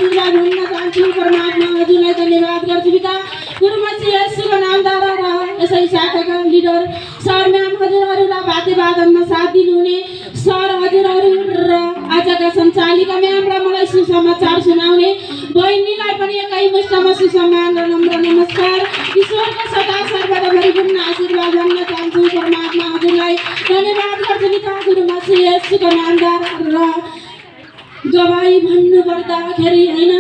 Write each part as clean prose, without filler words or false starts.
आशीर्वाद भन्न चाहन्छु। परमात्मा हजुरलाई धन्यवाद गर्छु पिता। गुरुमसी येशूको नामद्वारा र यसै शाखाका लिडर सर म्याम हजुरहरूलाई वाद्यवादनमा साथ दिनुहुने सर हजुरहरू र आजका सञ्चालिका म्याम र मलाई सुसमाचार सुनाउने बहिनीलाई पनि एकैमुष्टमा सुसम्मान र नम्र नमस्कार। ईश्वरको सदा सर्वदा भरिपूर्ण आशीर्वाद भन्न चाहन्छु। परमात्मा हजुरलाई धन्यवाद गर्छु पिता। गुरुमसी येशूको नामद्वारा र गवाई भन्नुपर्दाखेरि होइन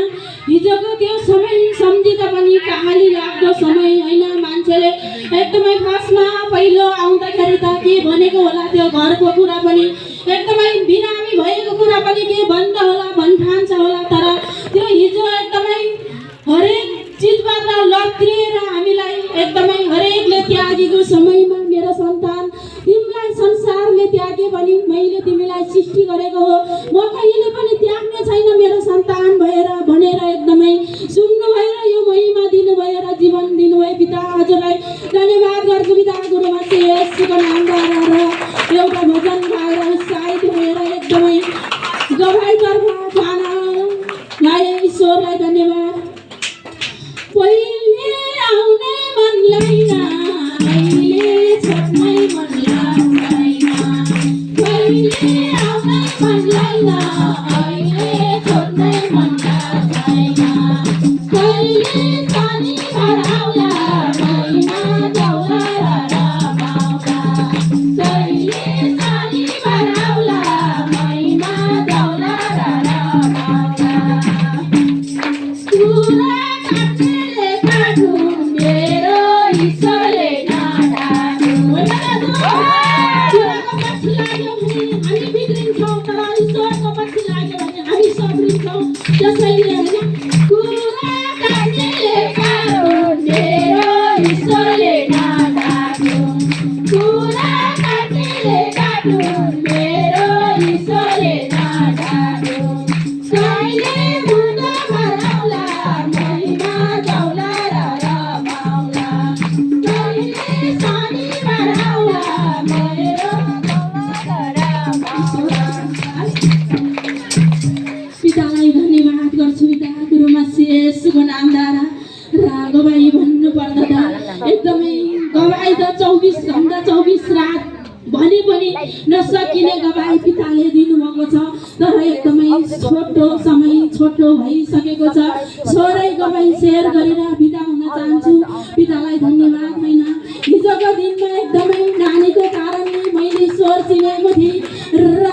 हिजोको त्यो समय सम्झिँदा पनि कहाली लाग्दो समय होइन। मान्छेले एकदमै खासमा पहिलो आउँदाखेरि त के भनेको होला त्यो घरको कुरा पनि एकदमै बिरामी भएको कुरा पनि के भन्छ होला भन्ठान्छ होला। तर त्यो हिजो एकदमै हरेक चिजबाट लत्रिएर हामीलाई एकदमै हरेकले त्यागेको समयमा मेरो सन्तान तिमीलाई संसारले त्यागे भने मैले तिमीलाई सृष्टि गरेको हो, म कहिले पनि त्याग्ने छैन मेरो सन्तान भएर भनेर एकदमै सुन्नुभयो र यो महिमा दिनुभयो र जीवन दिनुभयो पिता। हजुरलाई धन्यवाद गर्छु पिता। गुरुमसी येशूको नामद्वारा र एउटा भजन गाएर उत्साहित भएर एकदमै गवाईतर्फ जानलाई ईश्वरलाई धन्यवाद। पहिले आउने मन लाग्दैन, अहिले छोड्नै मन लाग्दैन। पहिले आउने मन लाग्दैन, अहिले छोड्नै मन लाग्दैन। कहिले पानी भराउला महिना जाउला र बाउला। कहिले पानी भराउला महिना जाउला र बाउला। कुरा काट्नेले काटु मेरो ईश्वरले नकाटु। कुराको पछि लाग्यो भने हामी बिग्रिन्छौँ, तर ईश्वरको पछि लाग्यो भने हामी सब्रिन्छौँ। त्यसैले होइन कुरा काट्नेले काटु मेरो ईश्वरले नकाटु। कुरा काट्नेले काटु मेरो ईश्वरले नकाटु। कहिले मुद्दा भराउला महिमा जाउला र बाउला। कहिले सानी भराउला मेरो जाउला र बाउला। पितालाई धन्यवाद गर्छु पिता। गुरुमसी येशूको नामद्वारा र गवाई भन्नुपर्दा त एकदमै गवाई त 24 घण्टा 24 रात भने पनि नसकिने गवाई पिताले दिनुभएको छ। तर एकदमै छोटो समय छोटो भइसकेको छ। छोरै गवाई सेयर गरेर बिदा हुन चाहन्छु। पितालाई धन्यवाद होइन हिजोको दिनमा एकदमै नानीको कारणले मैले ईश्वर चिनेको थिएँ र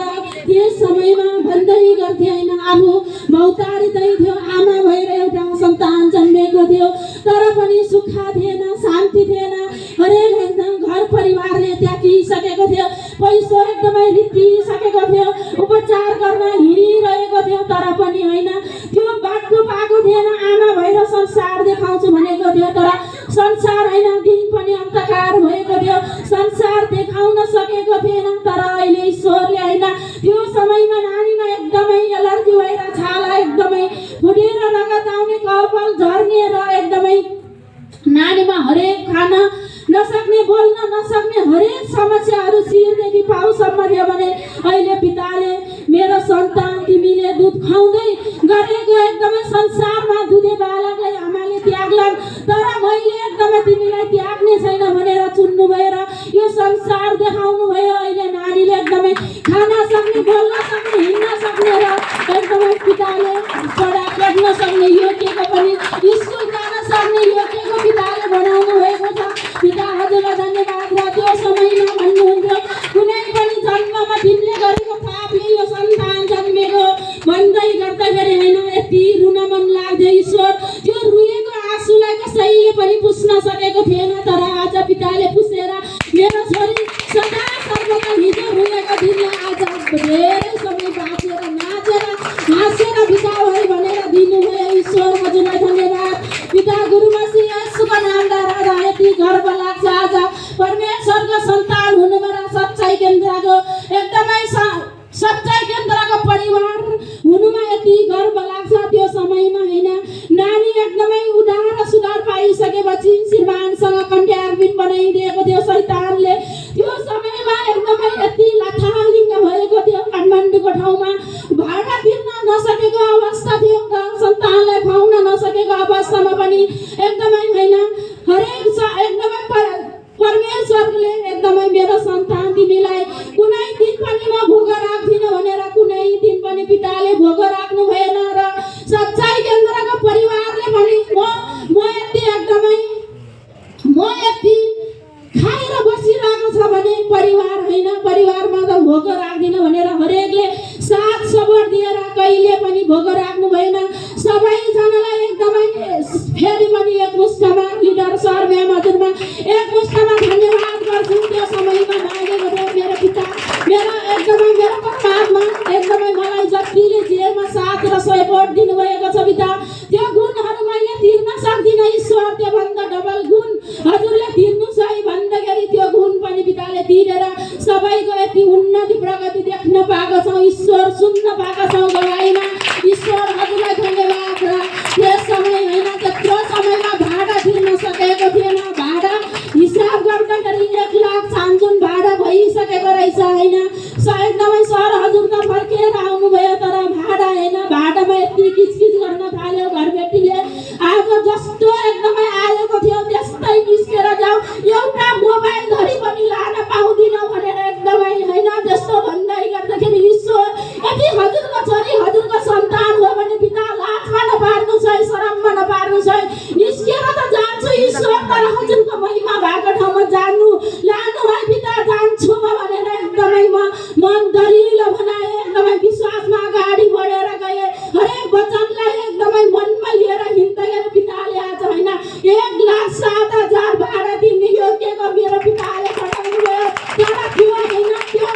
त्यस समयमा भन्दै गर्थेँ होइन आफू भौतारिँदै थियो। आमा भएर एउटा सन्तान जन्मेको थियो तर पनि सुख थिएन, शान्ति थिएन। हरेक एकदम घर परिवारले त्यागिसकेको थियो, पैसा एकदमै रित्तिसकेको थियो, उपचार गर्न हिँडिरहेको थियो। तर पनि होइन त्यो बाटो पाएको थिएन। आमा भएर संसार देखाउँछु भनेको थियो तर संसार होइन दिन पनि अन्धकार भएको थियो, संसार देखाउन सकेको थिएन। तर अहिले ईश्वरले होइन त्यो समयमा नानीमा एकदमै एलर्जी भएर छाला एकदमै फुटेर रगत आउने, कपाल झर्ने र एकदमै नानीमा हरेक खान नसक्ने, बोल्न नसक्ने हरेक समस्याहरू शिरदेखि पाउसम्म थियो भने अहिले पिताले मेरो सन्तान तिमीले दुध खुवाउँदै गरेको एकदमै संसारमा दुधे बालकलाई आमाले त्याग्लान् तर मैले एकदमै तिमीलाई त्याग्ने छैन भनेर चुन्नुभयो र यो संसार देखाउनु भयो। अहिले नानीले एकदमै खान सक्ने, बोल्न सक्ने, हिँड्न सक्ने र एकदमै पिताले पढा पढ्न सक्ने, योग्यको पनि स्कुल जान सक्ने योग्यको पिताले बनाउनु भएको छ। पिता हजुरलाई धन्यवाद। र त्यो समयमा भन्नुहुन्थ्यो कुनै पनि जन्ममा तिमीले गरेको पापले यो सन्तान जन्मेको भन्दै गर्दाखेरि होइन यति रुन मन लाग्थ्यो। ईश्वर त्यो रुएको आँसुलाई कसैले पनि पुस्न सकेको थिएन। तर आज पिताले पुसेर मेरो छोरी सदा सर्वदा हिजो रुएको दिनलाई आज धेरै समय बाँचेर नाचेर हाँसेर बिता भयो भनेर दिनुभयो। ईश्वर हजुरलाई धन्यवाद। पिता गुरुमसी येशूको नामद्वारा यति गर्व लाग्छ आज परमेश्वरको सन्तान हुनुबाट, सच्चाइ केन्द्रको एकदमै सच्चाइ केन्द्रको परिवार हुनुमा यति गर्व लाग्छ। त्यो समयमा होइन नानी एकदमै उदार सुधार पाइसकेपछि श्रीमानसँग कन्ट्याक्ट बनाइदिएको थियो शैतानले। त्यो समयमा एकदमै यति लथालिङ्ग भएको थियो। काठमाडौँको ठाउँमा भाडा तिर्न नसकेको अवस्था थियो। सन्तान पनि एकदमै होइन एकदमै परमेश्वरले एकदमै मेरो सन्तान तिमीलाई कुनै दिन पनि म भोग राख्दिनँ भनेर कुनै दिन पनि पिताले भोग राख्नु भएन र सच्चाइ केन्द्रको परिवारले पनि म यति खाएर बसिरहेको छ भने परिवार होइन परिवारमा त भोग राख्दिनँ भनेर हरेकले साथ सबर दिएर कहिले पनि भोग राख्नु भएन। सबैजनालाई एकदमै फेरि पनि एक मुष्टमा लिडर सर म्याम हजुरमा एक मुष्टमा धन्यवाद गर्छु। त्यो समयमा मागेको थियो मेरो पिता मेरो परमात्मा एकदमै मलाई जतिले जेमा साथ र सपोर्ट दिनुभएको छ पिता त्यो गुणहरू मैले तिर्न सक्दिनँ ईश्वर त्योभन्दा डबल गुण हजुरले तिर्नुहोस् है भन्दाखेरि त्यो गुण पनि पिताले तिरेर सबैको यति उन्नति प्रगति देख्न पाएको छौँ ईश्वर सुन्न पाएको छौँ गवाईमा ईश्वर हजुरलाई धन्यवाद। र त्यस समय होइन त्यत्रो समयमा भाडा तिर्न सकेको थिएन भाडा हिसाब गर्दाखेरि 1 लाख छानजुन भाडा भइसकेको रहेछ होइन एकदमै सर हजुर त फर्केर आउनुभयो तर भाडा होइन भाडामा यति किचकिच गर्न थाल्यो घरबेटीले आज जस्तो एकदमै आएको थियो त्यस्तै निस्केर जाऊ एउटा मोबाइल धरी पनि लान पाउँदिनँ भनेर एकदमै होइन त्यस्तो भन्दै गर्दाखेरि ईश्वर यदि हजुरको छोरी हजुरको सन्तान हो भने पिता लाजमा नपार्नुहोस् है शरममा नपार्नुहोस् है निस्केर त जान्छु ईश्वर तर हजुरको महिमा भएको ठाउँमा जान्नु लानु है पिता जान्छु म भनेर एकदमै मन दरिलो बनाए एकदमै विश्वासमा अगाडि बढेर गए हरेक वचनलाई एकदमै मनमा लिएर हिँड्दाखेरि पिताले आज होइन 1,07,000 भाडा दिने योग्यको मेरो पिताले पठाउनु भयो तर त्यो होइन त्यो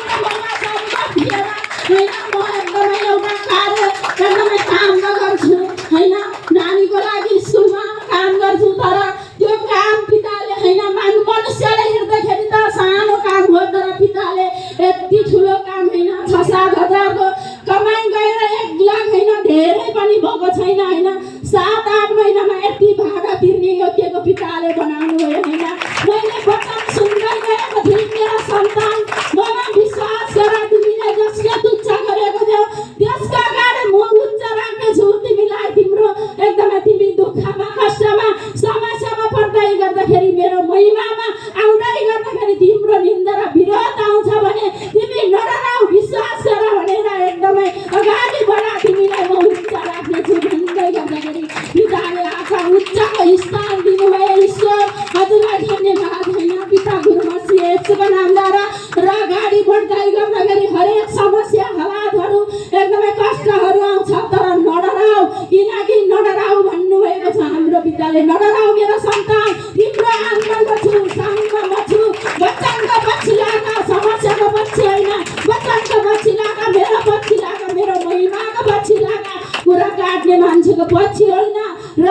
थिएन होइन म एकदमै एउटा कार्य एकदमै काम गर्छु होइन नानीको लागि स्कुलमा काम गर्छु तर त्यो काम पिताले होइन मनुष्यले हेर्दाखेरि त सानो काम हो तर पिताले यति ठुलो काम होइन 6-7 हजारको कमाइ गएर 1 लाख होइन धेरै पनि भएको छैन होइन 7-8 महिनामा यति भाडा तिर्ने योग्यको पिताले बनाउनु भयो होइन मैले वचन सुन्दै गएको थिएँ मेरो सन्तान मलाई विश्वास गर तिमीले जसले तुच्छ गरेको थियौ त्यसको अगाडि म उच्च राख्नेछु तिमीलाई तिम्रो एकदमै तिमी दुःखमा कष्टमा समस्यामा पर्दै गर्दाखेरि मेरो महिमामा आउँदै गर्दाखेरि तिम्रो निन्दा र विरोध आउँछ भने तिमी नडराऊ विश्वास गर भनेर एकदमै अगाडि बढा तिमीलाई म उच्च राख्नेछु भन्दै गर्दाखेरि पिताले आशा उच्चको स्थान दिनुभयो ईश्वर हजुरलाई धन्यवाद होइन पिता गुरु मसीह येशूको नामद्वारा र अगाडि बढ्दै गर्दाखेरि हरेक समस्या हालातहरू एकदमै कष्टहरू आउँछ तर नडराऊ किनकि नडराऊ भन्नुभएको छ हाम्रो पिताले नडराऊ मेरो सन्तान तिम्रो आँगनमा छु साङमा छु बच्चाको पछि लाग समस्याको पछि होइन बच्चाको पछि लाग मेरो महिमाको पछि लाग कुरा काट्ने मान्छेको पछि होइन र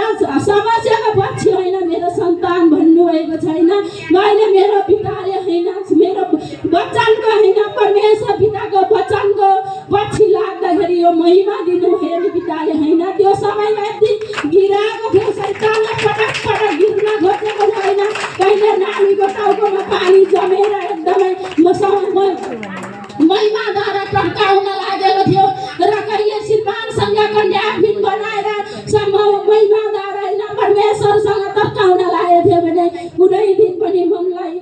समस्याको पछि होइन मेरो सन्तान भन्नुभएको छैन मैले मेरो पिताले होइन मेरो वचनको होइन परमेश्वर पिताको वचनको पछि लाग्दाखेरि यो महिमा दिनुभयो नि पिताले होइन त्यो समयमा यति गिराएको थियो शैतानले पटक गिर्न खोजेको होइन कहिले नानीको टाउकोमा पानी जमेर एकदमै महिमाद्वारा टर्काउन लागेको थियो र कहिले श्रीमानसँग कन्याफिन बनाएर महिमाद्वारा होइन परमेश्वरसँग टर्काउन लागेको थियो भने कुनै दिन पनि मनलाई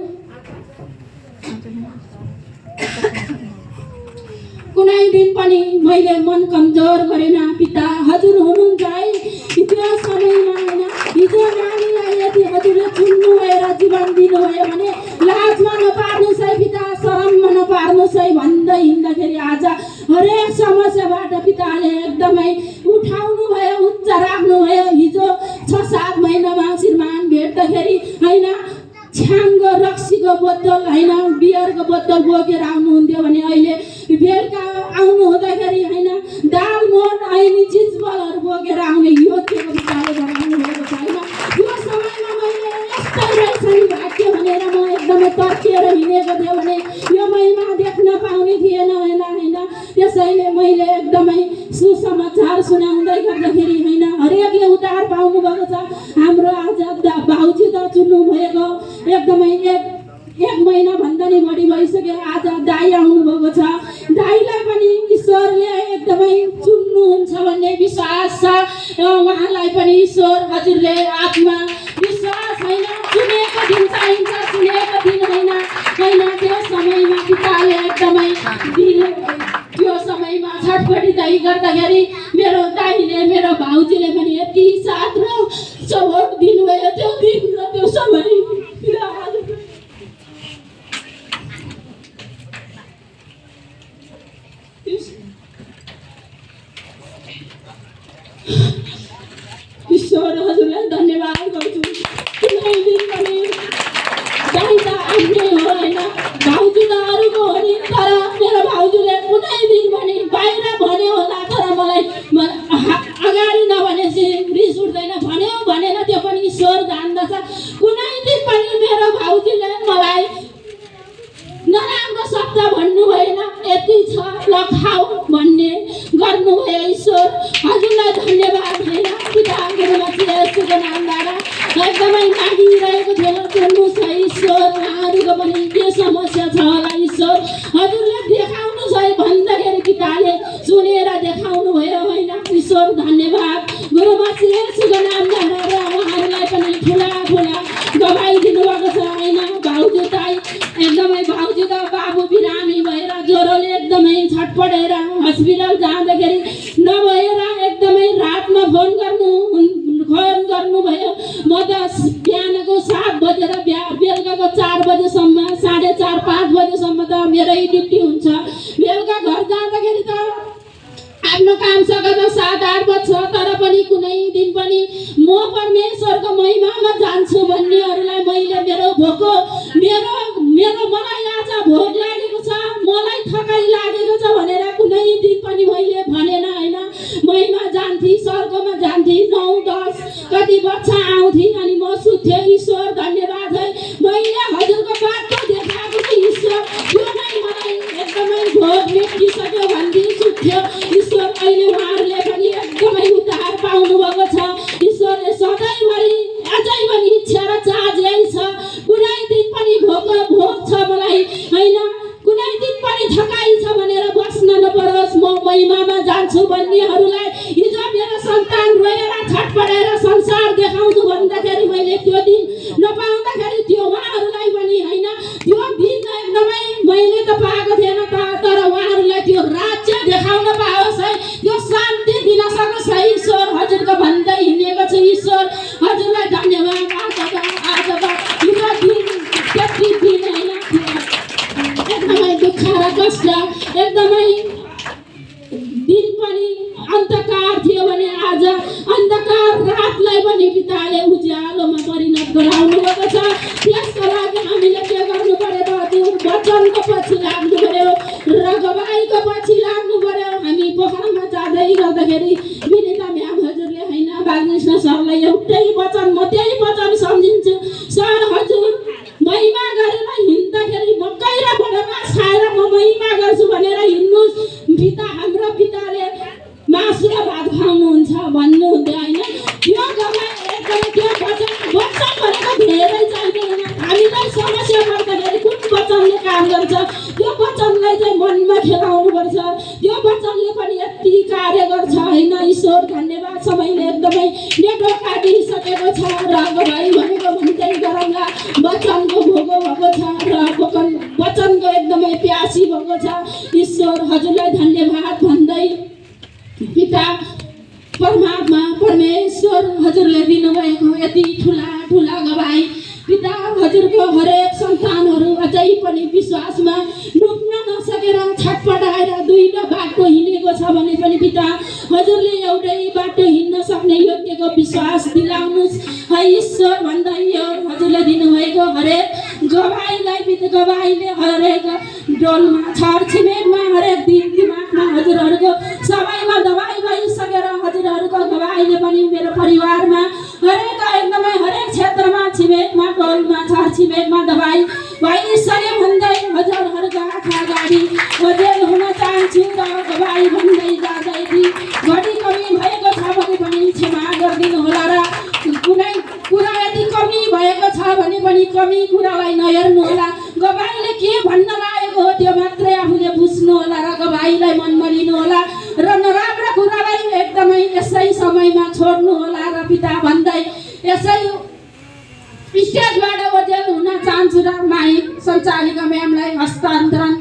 कुनै दिन पनि मैले मन कमजोर गरेन पिता हजुर हुनुहुन्छ है त्यो समयमा होइन हिजो नानीलाई यदि हजुरले चुन्नु भएर जीवन दिनुभयो भने लाजमा नपार्नुहोस् है पिता शरममा नपार्नुहोस् है भन्दै हिँड्दाखेरि आज हरेक समस्याबाट पिताले एकदमै उठाउनु भयो उच्च राख्नुभयो हिजो 6-7 महिनामा श्रीमान भेट्दाखेरि होइन छ्याङ्गो रक्सीको बोतल होइन बियरको बोतल बोकेर आउनुहुन्थ्यो भने अहिले बेलुका आउनु हुँदाखेरि होइन दाल मोहन ऐनी चिजबलहरू बोकेर आउने योग्यको पिताले बनाउनु भएको छ होइन त्यो समयमा मैले यस्तै रहेछ नि भाग्य भनेर म एकदमै तर्किएर हिँडेको थियो भने यो महिमा देख्न पाउने थिएन होइन त्यसैले मैले एकदमै सुसमाचार सुनाउँदै गर्दाखेरि होइन हरेकले उद्धार पाउनु भएको छ हाम्रो आज भाउजू त चुन्नु भएको एकदमै एक महिना भन्दा नि बढी भइसक्यो आज दाई आउनु भएको छ दाईलाई पनि ईश्वरले एकदमै चुन्नु गर्नुहुन्छ भन्ने विश्वास छ। उहाँलाई पनि ईश्वर हजुरले आत्मविश्वास होइन, सुनेको दिन चाहिन्छ, सुनेको दिन होइन। त्यो समयमा पिताले एकदमै त्यो समयमा छटपटिँदै गर्दाखेरि मेरो दाइले मेरो भाउजूले पनि यति साथ र सपोर्ट दिनुभयो त्यो दिन र त्यो समय। ईश्वर हजुरलाई धन्यवाद गर्छु। कुनै दिन पनि दाइ त आफ्नै हो होइन, भाउजू त अरूको हो नि, तर मेरो भाउजूले कुनै दिन पनि बाहिर भन्यो होला तर मलाई अगाडि नभनेपछि रिस उठ्दैन, भन्यो भनेन त्यो पनि ईश्वर जान्दछ। कुनै दिन पनि मेरो भाउजूले मलाई नराम्रो शब्द भन्नु भएन, यति छ ल खाऊ भन्ने गर्नुभयो। ईश्वर हजुरलाई धन्यवाद होइन। पिताको यसुको नामद्वारा एकदमै मागिरहेको थियो, सुन्नुहोस् है ईश्वर, उहाँहरूको पनि के समस्या छ होला ईश्वर हजुरले देखाउनु छ भन्दाखेरि पिताले सुनेर देखाउनु भयो होइन। ईश्वर धन्यवाद। गुरुमसी यसुको नामद्वारा र उहाँहरूलाई पनि ठुला गवाई दिनुभएको छ होइन। भाउजू ताई एकदमै भाउजू त बाबु बिरामी भएर ज्वरोले एकदमै छटपटेर हस्पिटल जाँदाखेरि नभएर एकदमै रातमा फोन गर्नुभयो। म त बिहानको 7 बजेर बेलुकाको 4 बजेसम्म 4:30 5 बजेसम्म त मेरै ड्युटी हुन्छ। बेलुका घर जाँदाखेरि त आफ्नो काम सकेर 7-8 बज्छ, तर पनि कुनै दिन पनि म परमेश्वरको महिमामा जान्छु भन्नेहरूलाई मैले मलाई आज भोग लागेको छ, मलाई थकाइ लागेको छ भनेर कुनै दिन पनि मैले भनेन होइन। महिमा जान्थे, स्वर्गमा जान्थे, 9-10 कति बच्चा आउँथे अनि म सुत्थेँ। ईश्वर धन्यवाद है, मैले हजुरको बाटो देखाएको छु ईश्वर, त्यो नै मलाई एकदमै भोग मेटिसक्यो भन्थे सुत्थ्यो। ईश्वर अहिले उहाँहरूले पनि एकदमै उद्धार पाउनुभएको छ। ईश्वरले सधैँभरि अझै पनि इच्छा र चाहना यही छ, कुनै दिन पनि भोग छ मलाई होइन, कुनै दिन पनि थकाइ छ भनेर बस्न नपरोस्, म महिमामा जान्छु भन्नेहरूलाई हिजो मेरो सन्तान रोएर छटपटाएर संसार देखाउँछु भन्दाखेरि मैले त्यो दिन नपाउँदाखेरि त्यो उहाँहरूलाई पनि होइन, त्यो दिन एकदमै मैले त पाएको थिएन तर उहाँहरूलाई त्यो राज्य देखाउन पाओस् है, त्यो शान्ति दिन सकोस् है ईश्वर हजुरको भन्दै हिँडेको छु। ईश्वर हजुरलाई धन्यवाद। आज यो दिन त्यति दिन होइन, एकदमै दुःख र कष्ट एकदमै दिन पनि अन्धकार थियो भने आज अन्धकार रातलाई पनि पिताले उज्यालोमा परिणत गराउनु भएको छ। त्यसको लागि हामीले के गर्नु पर्यो त, त्यो वचनको पछि लाग्नु पर्यो र गवाईको पछि लाग्नु पर्यो। हामी पोखरामा जाँदै गर्दाखेरि विनिता म्याम हजुरले होइन बालकृष्ण सरलाई एउटै वचन, म त्यही वचन सम्झिन्छु, सर हजुर महिमा गरेर हिँड्दाखेरि मकै र बडमास खाएर म महिमा गर्छु भनेर हिँड्नुहोस्, पिता हाम्रो पिताले मासु र भात खुवाउनुहुन्छ भन्नुहुन्थ्यो होइन। त्यो गवाई एकदमै त्यो वचन भनेको धेरै चाहिँदैन, हामीलाई समस्या पर्दाखेरि कुन वचनले काम गर्छ त्यो वचनलाई चाहिँ मनमा खेलाउनुपर्छ, त्यो वचनले पनि यति कार्य गर्छ होइन। ईश्वर धन्यवाद। सबैले एकदमै नेटो काटिसकेको छ र गवाई भनेको भन्दै गरौँला, वचनको भोगो भएको छ र वचनको एकदमै प्यासी भएको छ। ईश्वर हजुरलाई धन्यवाद भन्दै पिता परमात्मा परमेश्वर हजुरले दिनुभएको यति ठुला गवाई पिता हजुरको हरेक सन्तानहरू अझै पनि विश्वासमा डुब्न नसकेर छटपटाएर दुईटा बाटो हिँडेको छ भने पनि पिता हजुरले एउटै बाटो हिँड्न सक्ने योग्यको विश्वास दिलाउनुहोस् है ईश्वर भन्दै यो हजुरले दिनुभएको हरेक गवाईले हरेक डोलमा छरछिमेकमा हरेक दिन दिमागमा हजुरहरूको सबैमा दबाई भइसकेर हजुरहरूको गवाईले पनि मेरो परिवारमा हरेक एकदमै हरेक क्षेत्रमा छिमेकमा टोलमा छरछिमेकमा दबाई भइसक्यो भन्दै हजुरहरूको आँखा अगाडि ओझेल हुन चाहन्छु र गवाई भन्दै जाँदै घटी कमी भएको छ भने पनि क्षमा गरिदिनु होला र कुनै कुरा यदि कमी भएको छ भने पनि कमी कुरालाई नहेर्नु होला। गवाईले के भन्न लागेको हो त्यो मात्रै आफूले बुझ्नु होला र गवाईलाई मनमा लिनु होला र नराम्रो कुरालाई एकदमै यसै समयमा छोड्नु होला र पिता भन्दै यसै स्टेजबाट ओझेल हुन चाहन्छु र माइक सञ्चालिका म्यामलाई हस्तान्तरण